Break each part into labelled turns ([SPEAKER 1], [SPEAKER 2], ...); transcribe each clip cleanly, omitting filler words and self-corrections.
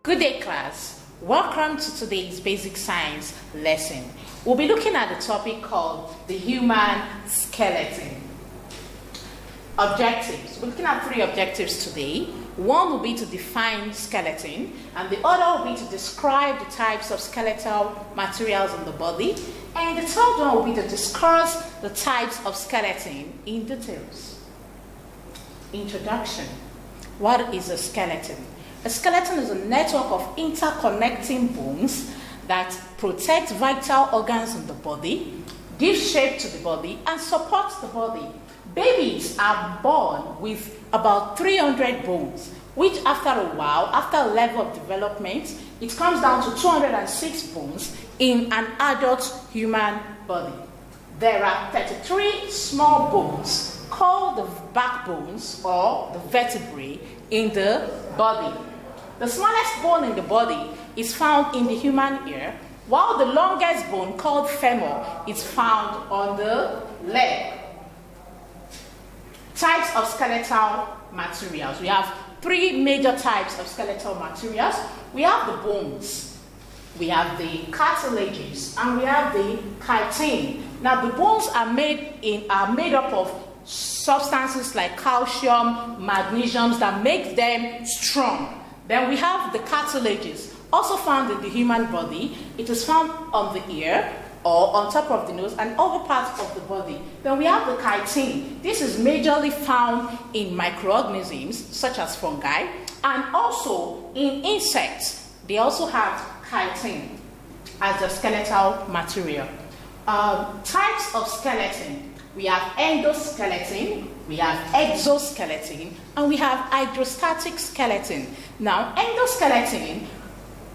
[SPEAKER 1] Good day, class. Welcome to today's basic science lesson. We'll be looking at the topic called the human skeleton. Objectives. We're looking at 3 objectives today. One will be to define skeleton, and the other will be to describe the types of skeletal materials in the body, and the third one will be to discuss the types of skeleton in details. Introduction. What is a skeleton? A skeleton is a network of interconnecting bones that protect vital organs in the body, gives shape to the body, and supports the body. Babies are born with about 300 bones, which after a while, after a level of development, it comes down to 206 bones in an adult human body. There are 33 small bones called the backbones or the vertebrae in the body. The smallest bone in the body is found in the human ear, while the longest bone, called femur, is found on the leg. Types of skeletal materials. We have 3 major types of skeletal materials. We have the bones, we have the cartilages, and we have the chitin. Now the bones are made up of substances like calcium, magnesium that make them strong. Then we have the cartilages, also found in the human body. It is found on the ear or on top of the nose and other parts of the body. Then we have the chitin. This is majorly found in microorganisms such as fungi and also in insects. They also have chitin as the skeletal material. Types of skeleton. We have endoskeleton, we have exoskeleton, and we have hydrostatic skeleton. Now, endoskeleton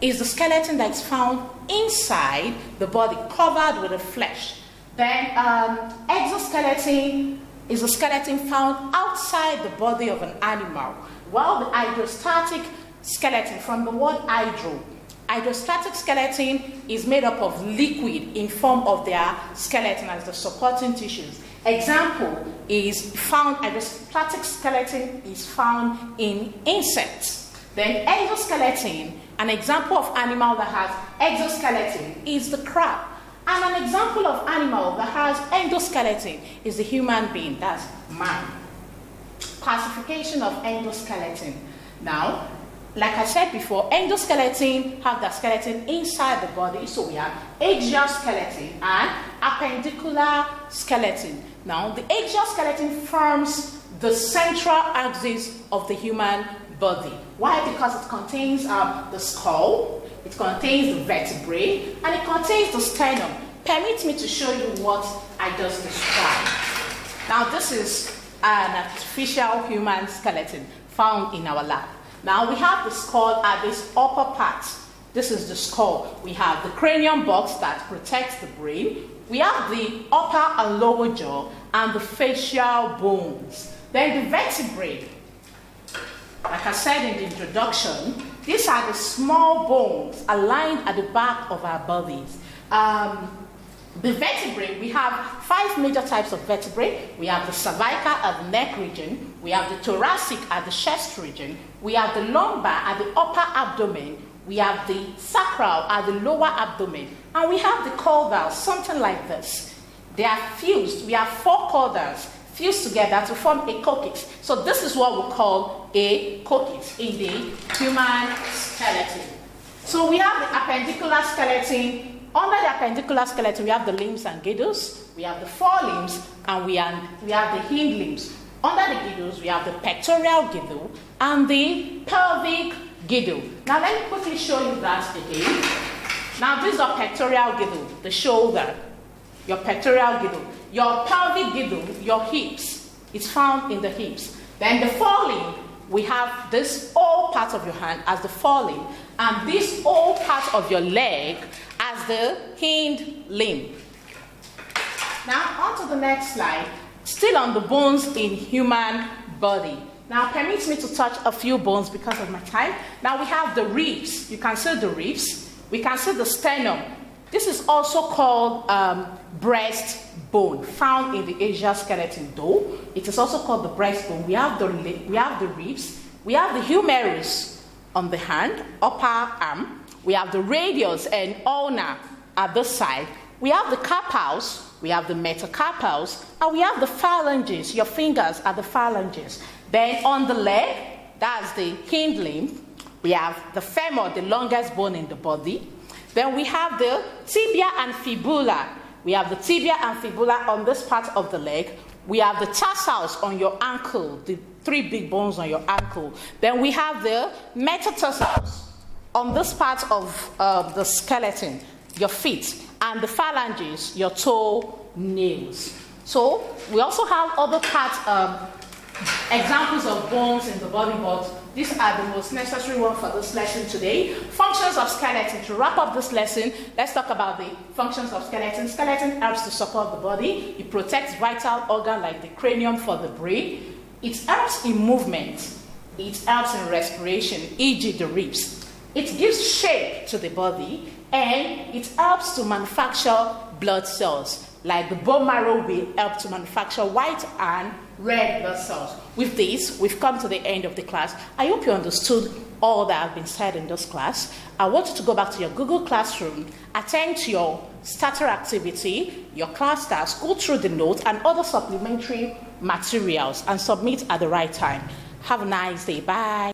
[SPEAKER 1] is the skeleton that is found inside the body, covered with the flesh. Then exoskeleton is a skeleton found outside the body of an animal, while the hydrostatic skeleton, from the word hydro, hydrostatic skeleton is made up of liquid in form of their skeleton as the supporting tissues. Example is found, hydrostatic skeleton is found in insects. Then exoskeleton, an example of animal that has exoskeleton is the crab. And an example of animal that has endoskeleton is the human being, that's man. Classification of endoskeleton. Now, like I said before, endoskeleton have the skeleton inside the body, so we have axial skeleton and appendicular skeleton. Now, the axial skeleton forms the central axis of the human body. Why? Because it contains the skull, it contains the vertebrae, and it contains the sternum. Permit me to show you what I just described. Now, this is an artificial human skeleton found in our lab. Now we have the skull at this upper part. This is the skull. We have the cranium box that protects the brain. We have the upper and lower jaw and the facial bones. Then the vertebrae. Like I said in the introduction, these are the small bones aligned at the back of our bodies. The vertebrae, we have 5 major types of vertebrae. We have the cervical at the neck region. We have the thoracic at the chest region. We have the lumbar at the upper abdomen. We have the sacral at the lower abdomen. And we have the caudals, something like this. They are fused. We have 4 caudals fused together to form a coccyx. So this is what we call a coccyx in the human skeleton. So we have the appendicular skeleton. Under the appendicular skeleton, we have the limbs and girdles, we have the forelimbs, and we have the hind limbs. Under the girdles, we have the pectoral girdle and the pelvic girdle. Now, let me quickly show you that again. Now, this is your pectoral girdle, the shoulder, your pectoral girdle, your pelvic girdle, your hips. It's found in the hips. Then the forelimb, we have this whole part of your hand as the forelimb, and this whole part of your leg as the hind limb. Now on to the next slide, still on the bones in human body. Now permit me to touch a few bones because of my time. Now we have the ribs. You can see the ribs. We can see the sternum. This is also called breastbone, found in the axial skeleton though. It is also called the breastbone. We have the ribs. We have the humerus. on the hand, upper arm. We have the radius and ulna at this side. We have the carpals, we have the metacarpals, and we have the phalanges. Your fingers are the phalanges. Then on the leg, that's the hind limb. We have the femur, the longest bone in the body. Then we have the tibia and fibula. We have the tibia and fibula on this part of the leg. We have the tarsals on your ankle, the 3 big bones on your ankle. Then we have the metatarsals on this part of the skeleton, your feet, and the phalanges, your toe nails. So we also have other parts, examples of bones in the body, but these are the most necessary ones for this lesson today. Functions of skeleton. To wrap up this lesson, let's talk about the functions of skeleton. Skeleton helps to support the body. It protects vital organs like the cranium for the brain. It helps in movement. It helps in respiration, e.g. the ribs. It gives shape to the body, and it helps to manufacture blood cells. Like the bone marrow will help to manufacture white and red blood cells. With this, we've come to the end of the class. I hope you understood all that has been said in this class. I want you to go back to your Google Classroom, attend to your starter activity, your class tasks, go through the notes and other supplementary materials, and submit at the right time. Have a nice day. Bye.